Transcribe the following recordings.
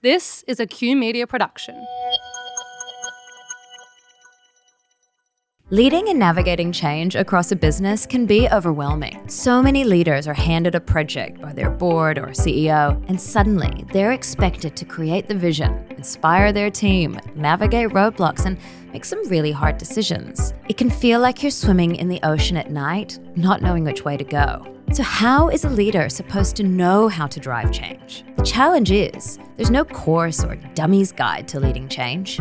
This is a Q Media production. Leading and navigating change across a business can be overwhelming. So many leaders are handed a project by their board or CEO, and suddenly they're expected to create the vision, inspire their team, navigate roadblocks, and make some really hard decisions. It can feel like you're swimming in the ocean at night, not knowing which way to go. So how is a leader supposed to know how to drive change? The challenge is, there's no course or dummy's guide to leading change.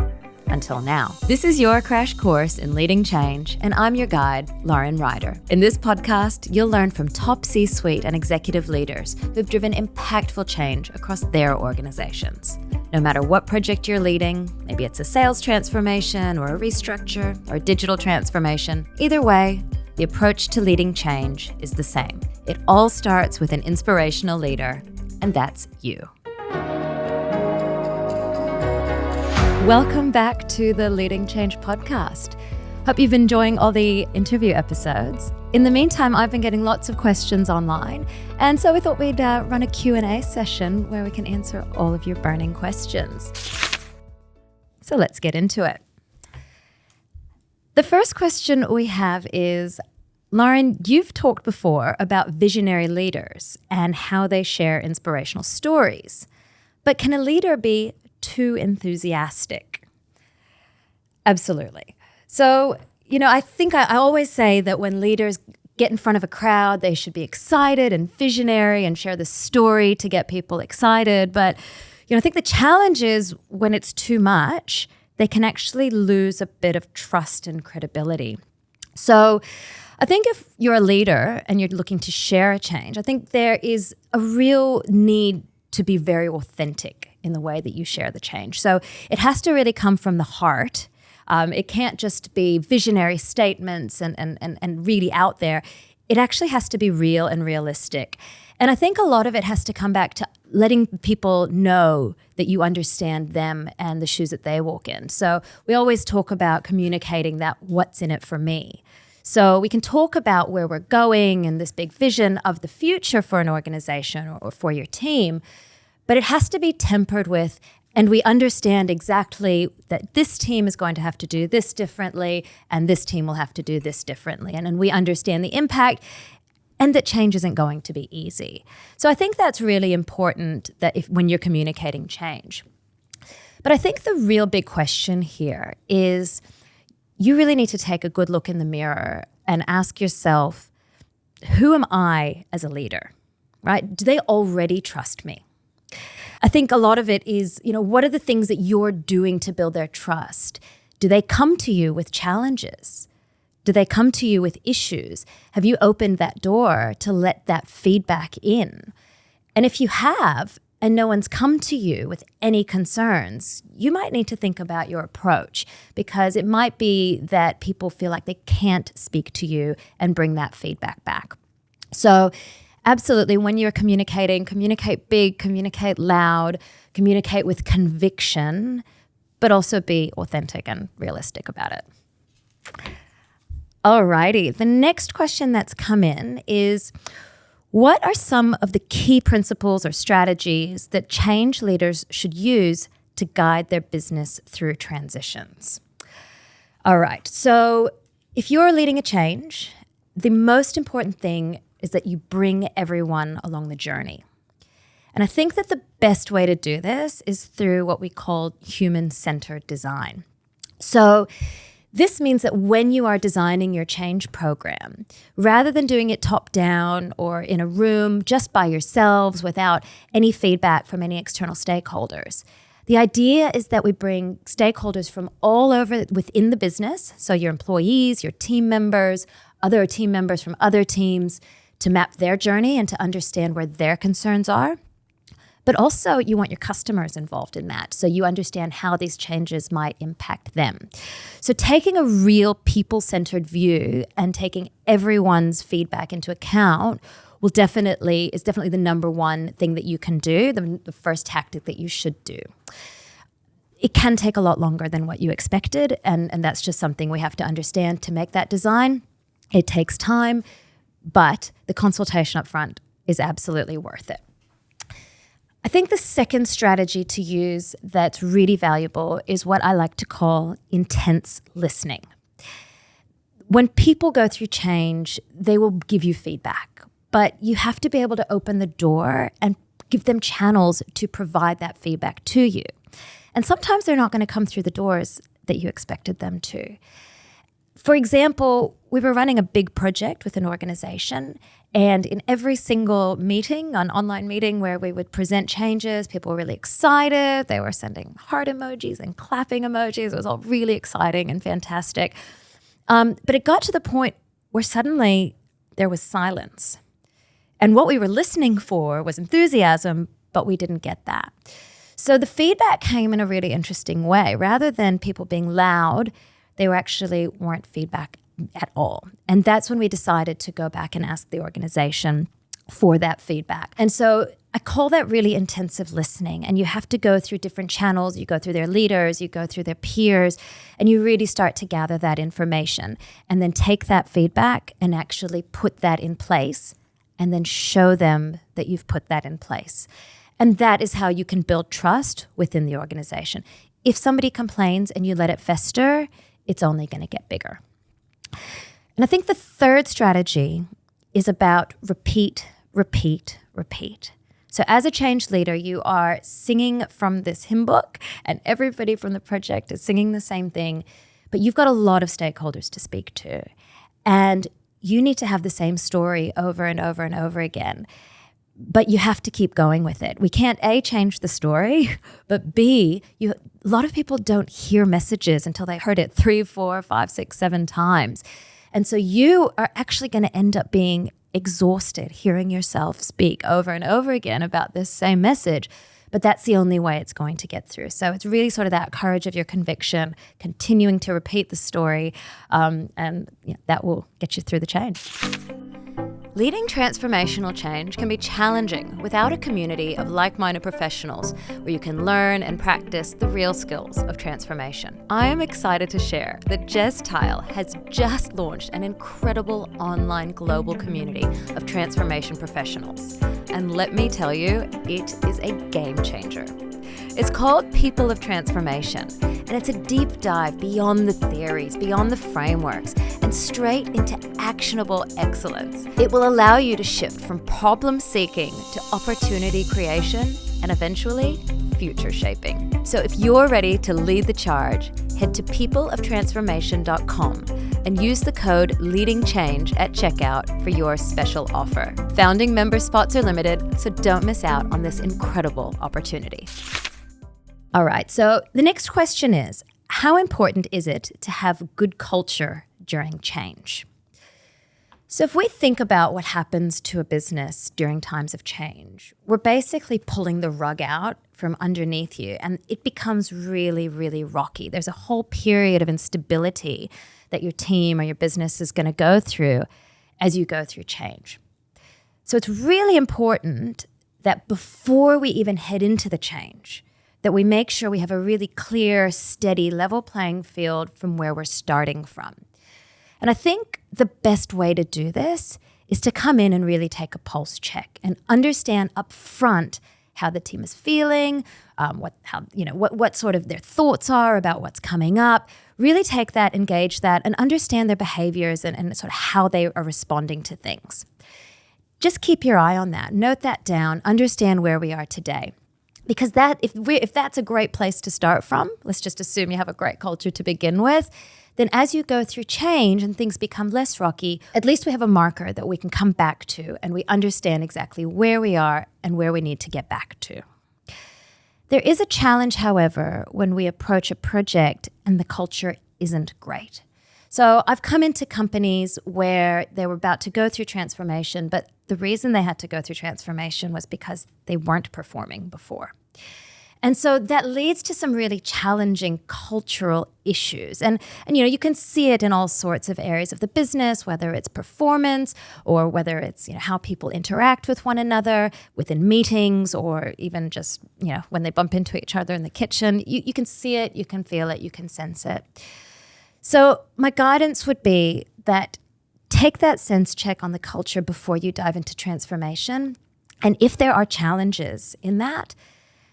Until now. This is your crash course in leading change, and I'm your guide, Lauren Ryder. In this podcast, you'll learn from top C-suite and executive leaders who've driven impactful change across their organizations. No matter what project you're leading, maybe it's a sales transformation or a restructure or a digital transformation, either way, the approach to leading change is the same. It all starts with an inspirational leader, and that's you. Welcome back to the Leading Change podcast. Hope you've been enjoying all the interview episodes. In the meantime, I've been getting lots of questions online, and so we thought we'd run a Q&A session where we can answer all of your burning questions. So let's get into it. The first question we have is, Lauren, you've talked before about visionary leaders and how they share inspirational stories. But can a leader be too enthusiastic? Absolutely. So, I think I always say that when leaders get in front of a crowd, they should be excited and visionary and share the story to get people excited. But, I think the challenge is when it's too much, they can actually lose a bit of trust and credibility. So I think if you're a leader and you're looking to share a change, I think there is a real need to be very authentic in the way that you share the change. So it has to really come from the heart. It can't just be visionary statements and really out there. It actually has to be real and realistic. And I think a lot of it has to come back to letting people know that you understand them and the shoes that they walk in. So we always talk about communicating that what's in it for me. So we can talk about where we're going and this big vision of the future for an organization or for your team, but it has to be tempered with, and we understand exactly that this team is going to have to do this differently and this team will have to do this differently. And we understand the impact and that change isn't going to be easy. So I think that's really important that when you're communicating change. But I think the real big question here is you really need to take a good look in the mirror and ask yourself, who am I as a leader, right? Do they already trust me? I think a lot of it is, what are the things that you're doing to build their trust? Do they come to you with challenges? Do they come to you with issues? Have you opened that door to let that feedback in? And if you have, and no one's come to you with any concerns, you might need to think about your approach, because it might be that people feel like they can't speak to you and bring that feedback back. So absolutely, when you're communicating, communicate big, communicate loud, communicate with conviction, but also be authentic and realistic about it. Alrighty, the next question that's come in is, what are some of the key principles or strategies that change leaders should use to guide their business through transitions? All right, so if you're leading a change, the most important thing is that you bring everyone along the journey. And I think that the best way to do this is through what we call human-centered design. So this means that when you are designing your change program, rather than doing it top-down or in a room just by yourselves without any feedback from any external stakeholders, the idea is that we bring stakeholders from all over within the business, so your employees, your team members, other team members from other teams, to map their journey and to understand where their concerns are. But also you want your customers involved in that, so you understand how these changes might impact them. So taking a real people-centered view and taking everyone's feedback into account is definitely the number one thing that you can do, the first tactic that you should do. It can take a lot longer than what you expected, and that's just something we have to understand to make that design. It takes time, but the consultation up front is absolutely worth it. I think the second strategy to use that's really valuable is what I like to call intense listening. When people go through change, they will give you feedback, but you have to be able to open the door and give them channels to provide that feedback to you. And sometimes they're not going to come through the doors that you expected them to. For example, we were running a big project with an organization, and in every single meeting, an online meeting where we would present changes, people were really excited. They were sending heart emojis and clapping emojis. It was all really exciting and fantastic. But it got to the point where suddenly there was silence. And what we were listening for was enthusiasm, but we didn't get that. So the feedback came in a really interesting way. Rather than people being loud, they weren't feedback at all. And that's when we decided to go back and ask the organization for that feedback. And so I call that really intensive listening. And you have to go through different channels. You go through their leaders, you go through their peers, and you really start to gather that information and then take that feedback and actually put that in place and then show them that you've put that in place. And that is how you can build trust within the organization. If somebody complains and you let it fester, it's only going to get bigger. And I think the third strategy is about repeat, repeat, repeat. So as a change leader, you are singing from this hymn book and everybody from the project is singing the same thing, but you've got a lot of stakeholders to speak to. And you need to have the same story over and over and over again. But you have to keep going with it. We can't A, change the story, but B, a lot of people don't hear messages until they heard it 3, 4, 5, 6, 7 times. And so you are actually going to end up being exhausted hearing yourself speak over and over again about this same message. But that's the only way it's going to get through. So it's really sort of that courage of your conviction, continuing to repeat the story, and that will get you through the change. Leading transformational change can be challenging without a community of like-minded professionals where you can learn and practice the real skills of transformation. I am excited to share that Jez Tile has just launched an incredible online global community of transformation professionals. And let me tell you, it is a game changer. It's called People of Transformation, and it's a deep dive beyond the theories, beyond the frameworks, and straight into actionable excellence. It will allow you to shift from problem seeking to opportunity creation and eventually future shaping. So if you're ready to lead the charge, head to peopleoftransformation.com and use the code LEADINGCHANGE at checkout for your special offer. Founding member spots are limited, so don't miss out on this incredible opportunity. All right, so the next question is, how important is it to have good culture during change? So if we think about what happens to a business during times of change, we're basically pulling the rug out from underneath you, and it becomes really, really rocky. There's a whole period of instability that your team or your business is going to go through as you go through change. So it's really important that before we even head into the change, that we make sure we have a really clear, steady, level playing field from where we're starting from. And I think the best way to do this is to come in and really take a pulse check and understand up front how the team is feeling, what sort of their thoughts are about what's coming up. Really take that, engage that, and understand their behaviors and sort of how they are responding to things. Just keep your eye on that. Note that down. Understand where we are today. Because if that's a great place to start from, let's just assume you have a great culture to begin with, then as you go through change and things become less rocky, at least we have a marker that we can come back to and we understand exactly where we are and where we need to get back to. There is a challenge, however, when we approach a project and the culture isn't great. So I've come into companies where they were about to go through transformation, but the reason they had to go through transformation was because they weren't performing before. And so that leads to some really challenging cultural issues. And you can see it in all sorts of areas of the business, whether it's performance or whether it's how people interact with one another within meetings or even just when they bump into each other in the kitchen. You can see it, you can feel it, you can sense it. So my guidance would be that take that sense check on the culture before you dive into transformation. And if there are challenges in that,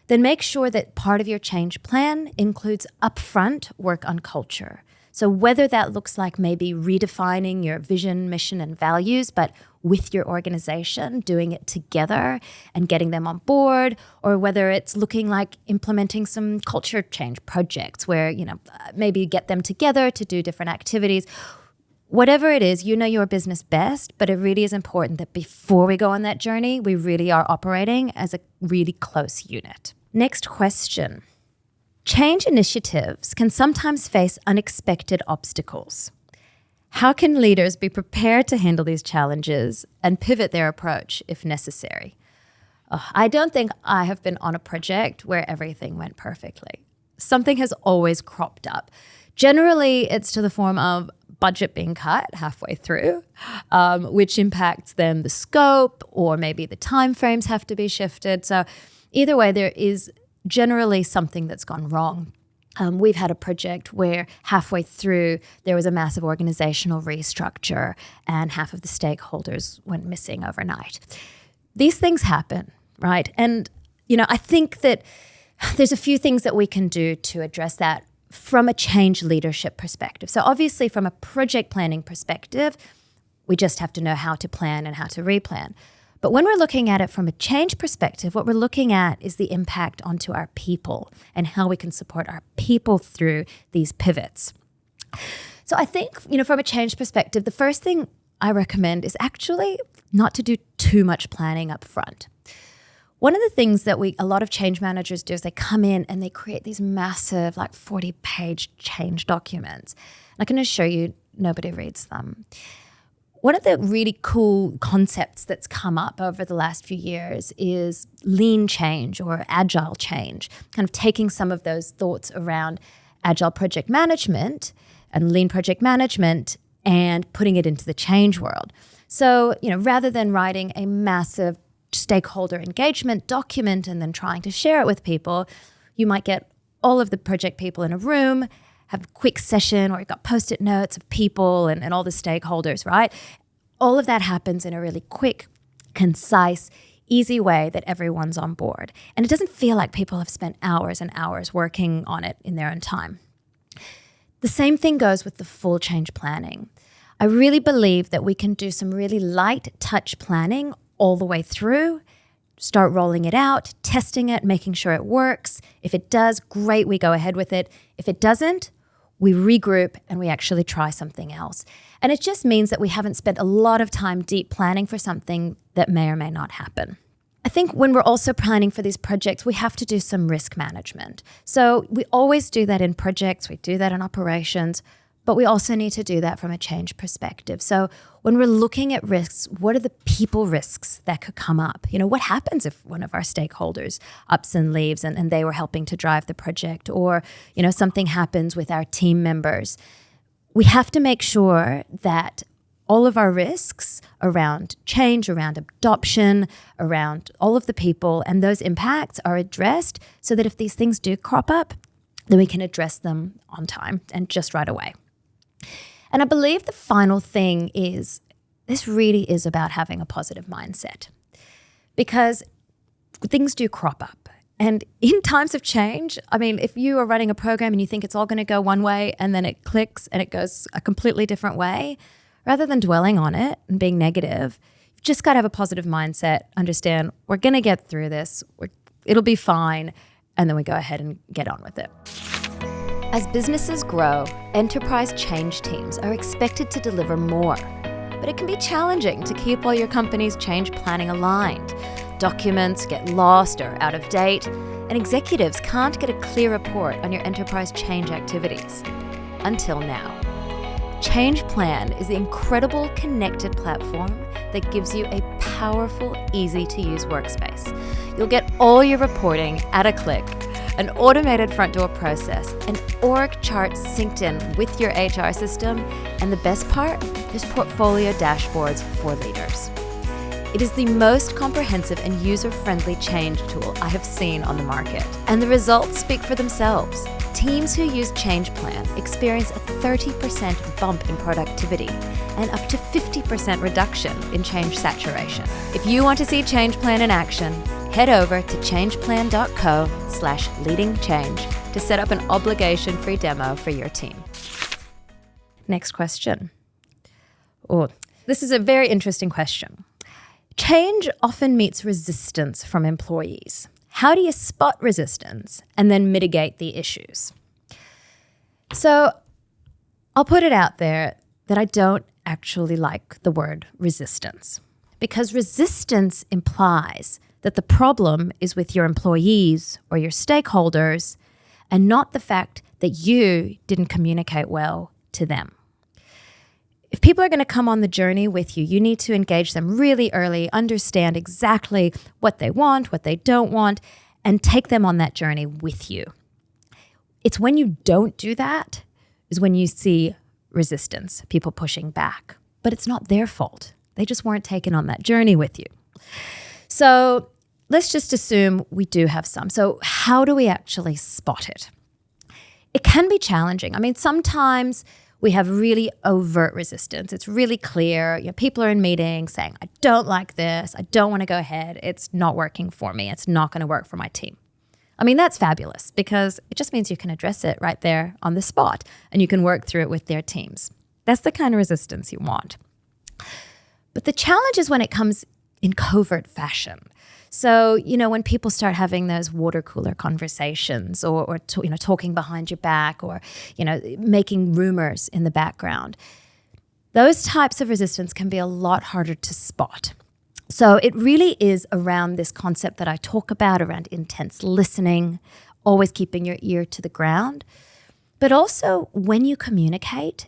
then make sure that part of your change plan includes upfront work on culture. So whether that looks like maybe redefining your vision, mission, and values, but with your organization, doing it together and getting them on board, or whether it's looking like implementing some culture change projects where, maybe you get them together to do different activities. Whatever it is, you know your business best, but it really is important that before we go on that journey, we really are operating as a really close unit. Next question. Change initiatives can sometimes face unexpected obstacles. How can leaders be prepared to handle these challenges and pivot their approach if necessary? I don't think I have been on a project where everything went perfectly. Something has always cropped up. Generally, it's to the form of budget being cut halfway through, which impacts then the scope, or maybe the timeframes have to be shifted. So either way, there is generally something that's gone wrong. We've had a project where halfway through there was a massive organizational restructure and half of the stakeholders went missing overnight. These things happen, right? And, I think that there's a few things that we can do to address that from a change leadership perspective. So obviously from a project planning perspective, we just have to know how to plan and how to replan. But when we're looking at it from a change perspective, what we're looking at is the impact onto our people and how we can support our people through these pivots. So I think, from a change perspective, the first thing I recommend is actually not to do too much planning up front. One of the things that a lot of change managers do is they come in and they create these massive, 40-page change documents. And I can assure you, nobody reads them. One of the really cool concepts that's come up over the last few years is lean change or agile change, kind of taking some of those thoughts around agile project management and lean project management and putting it into the change world. So, rather than writing a massive stakeholder engagement document and then trying to share it with people, you might get all of the project people in a room, have a quick session where you've got Post-it notes of people and all the stakeholders, right? All of that happens in a really quick, concise, easy way that everyone's on board. And it doesn't feel like people have spent hours and hours working on it in their own time. The same thing goes with the full change planning. I really believe that we can do some really light touch planning all the way through, start rolling it out, testing it, making sure it works. If it does, great, we go ahead with it. If it doesn't, we regroup and we actually try something else. And it just means that we haven't spent a lot of time deep planning for something that may or may not happen. I think when we're also planning for these projects, we have to do some risk management. So we always do that in projects, we do that in operations, but we also need to do that from a change perspective. So when we're looking at risks, what are the people risks that could come up? What happens if one of our stakeholders ups and leaves and they were helping to drive the project, or, something happens with our team members? We have to make sure that all of our risks around change, around adoption, around all of the people and those impacts are addressed so that if these things do crop up, then we can address them on time and just right away. And I believe the final thing is this really is about having a positive mindset, because things do crop up. And in times of change, if you are running a program and you think it's all going to go one way and then it clicks and it goes a completely different way, rather than dwelling on it and being negative, you've just got to have a positive mindset, understand we're going to get through this, it'll be fine, and then we go ahead and get on with it. As businesses grow, enterprise change teams are expected to deliver more. But it can be challenging to keep all your company's change planning aligned. Documents get lost or out of date, and executives can't get a clear report on your enterprise change activities. Until now. Change Plan is the incredible connected platform that gives you a powerful, easy-to-use workspace. You'll get all your reporting at a click, an automated front door process, an org chart synced in with your HR system, and the best part, there's portfolio dashboards for leaders. It is the most comprehensive and user-friendly change tool I have seen on the market. And the results speak for themselves. Teams who use Change Plan experience a 30% bump in productivity and up to 50% reduction in change saturation. If you want to see Change Plan in action, head over to changeplan.co/leadingchange to set up an obligation-free demo for your team. Next question. This is a very interesting question. Change often meets resistance from employees. How do you spot resistance and then mitigate the issues? So I'll put it out there that I don't actually like the word resistance, because resistance implies that the problem is with your employees or your stakeholders and not the fact that you didn't communicate well to them. If people are going to come on the journey with you, you need to engage them really early, understand exactly what they want, what they don't want, and take them on that journey with you. It's when you don't do that is when you see resistance, people pushing back. But it's not their fault. They just weren't taken on that journey with you. So let's just assume we do have some. So how do we actually spot it? It can be challenging. I mean, sometimes we have really overt resistance. It's really clear. People are in meetings saying, I don't like this. I don't want to go ahead. It's not working for me. It's not going to work for my team. I mean, that's fabulous because it just means you can address it right there on the spot and you can work through it with their teams. That's the kind of resistance you want. But the challenge is when it comes in covert fashion. So, when people start having those water cooler conversations or talking behind your back or, making rumors in the background, those types of resistance can be a lot harder to spot. So it really is around this concept that I talk about around intense listening, always keeping your ear to the ground. But also when you communicate,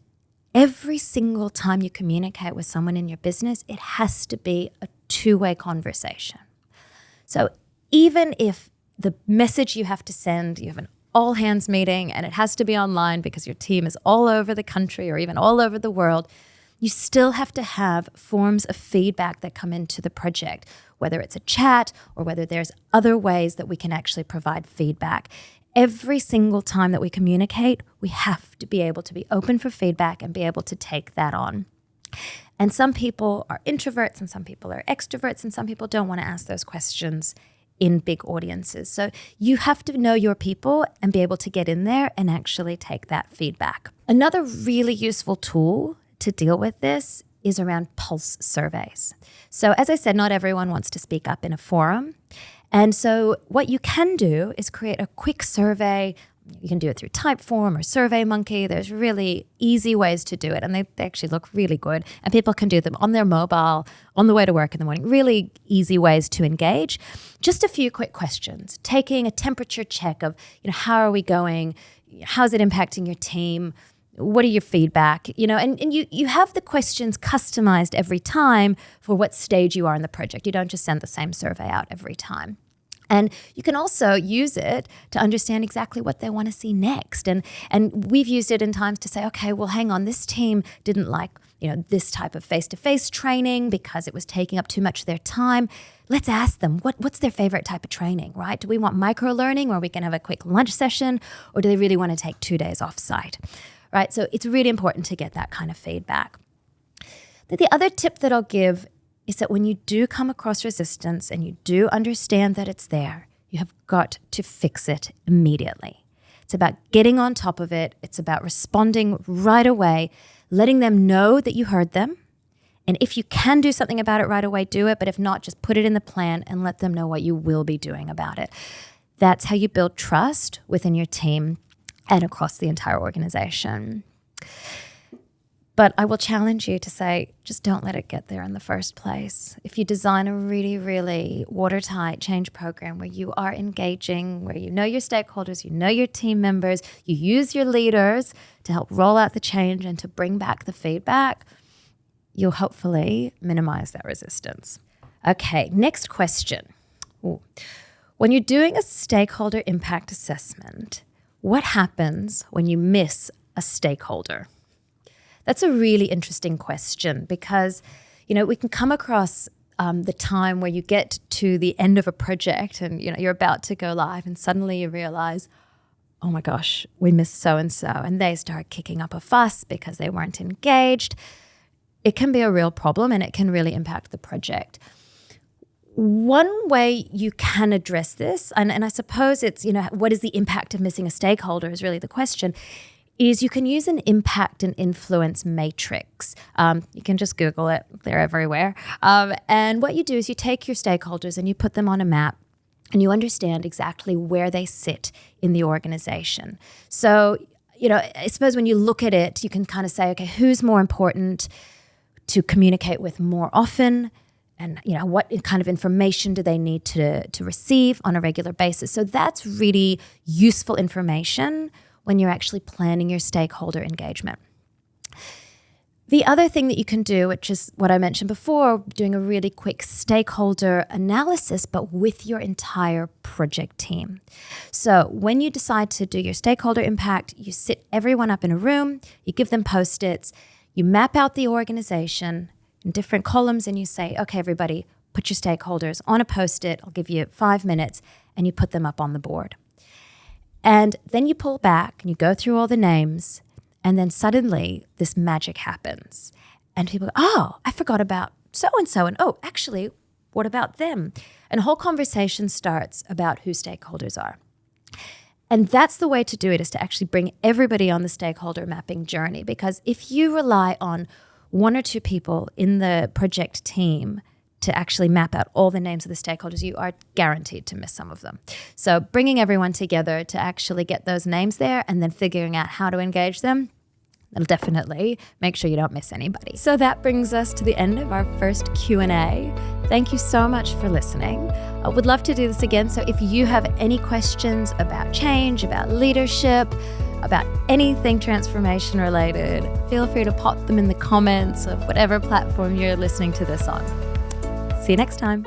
every single time you communicate with someone in your business, it has to be a two-way conversation. So even if the message you have to send, you have an all-hands meeting and it has to be online because your team is all over the country or even all over the world, you still have to have forms of feedback that come into the project, whether it's a chat or whether there's other ways that we can actually provide feedback. Every single time that we communicate, we have to be able to be open for feedback and be able to take that on. And some people are introverts and some people are extroverts and some people don't want to ask those questions in big audiences. So you have to know your people and be able to get in there and actually take that feedback. Another really useful tool to deal with this is around pulse surveys. So as I said, not everyone wants to speak up in a forum. And so what you can do is create a quick survey. You can do it through Typeform or SurveyMonkey. There's really easy ways to do it. And they actually look really good. And people can do them on their mobile, on the way to work in the morning. Really easy ways to engage. Just a few quick questions. Taking a temperature check of, how are we going? How's it impacting your team? What are your feedback? And you have the questions customized every time for what stage you are in the project. You don't just send the same survey out every time. And you can also use it to understand exactly what they want to see next. And we've used it in times to say, okay, well, hang on, this team didn't like, this type of face-to-face training because it was taking up too much of their time. Let's ask them, what's their favorite type of training, right? Do we want micro-learning where we can have a quick lunch session, or do they really want to take 2 days off-site? Right, so it's really important to get that kind of feedback. The other tip that I'll give is that when you do come across resistance and you do understand that it's there, you have got to fix it immediately. It's about getting on top of it. It's about responding right away, letting them know that you heard them. And if you can do something about it right away, do it. But if not, just put it in the plan and let them know what you will be doing about it. That's how you build trust within your team and across the entire organization. But I will challenge you to say, just don't let it get there in the first place. If you design a really, really watertight change program where you are engaging, where you know your stakeholders, you know your team members, you use your leaders to help roll out the change and to bring back the feedback, you'll hopefully minimize that resistance. Okay, next question. When you're doing a stakeholder impact assessment, what happens when you miss a stakeholder? That's a really interesting question because, we can come across the time where you get to the end of a project and you're about to go live and suddenly you realize, oh my gosh, we missed so-and-so, and they start kicking up a fuss because they weren't engaged. It can be a real problem and it can really impact the project. One way you can address this, and I suppose it's, what is the impact of missing a stakeholder is really the question, is you can use an impact and influence matrix. You can just Google it. They're everywhere. And what you do is you take your stakeholders and you put them on a map and you understand exactly where they sit in the organization. So, I suppose when you look at it, you can kind of say, okay, who's more important to communicate with more often? And, what kind of information do they need to receive on a regular basis? So that's really useful information when you're actually planning your stakeholder engagement. The other thing that you can do, which is what I mentioned before, doing a really quick stakeholder analysis, but with your entire project team. So when you decide to do your stakeholder impact, you sit everyone up in a room, you give them Post-its, you map out the organization in different columns, and you say, okay, everybody, put your stakeholders on a Post-it. I'll give you 5 minutes, and you put them up on the board. And then you pull back and you go through all the names, and then suddenly this magic happens. And people go, oh, I forgot about so-and-so. And oh, actually, what about them? And a whole conversation starts about who stakeholders are. And that's the way to do it, is to actually bring everybody on the stakeholder mapping journey. Because if you rely on one or two people in the project team to actually map out all the names of the stakeholders, you are guaranteed to miss some of them. So bringing everyone together to actually get those names there and then figuring out how to engage them, that'll definitely make sure you don't miss anybody. So that brings us to the end of our first Q&A. Thank you so much for listening. I would love to do this again. So if you have any questions about change, about leadership, about anything transformation related, feel free to pop them in the comments of whatever platform you're listening to this on. See you next time.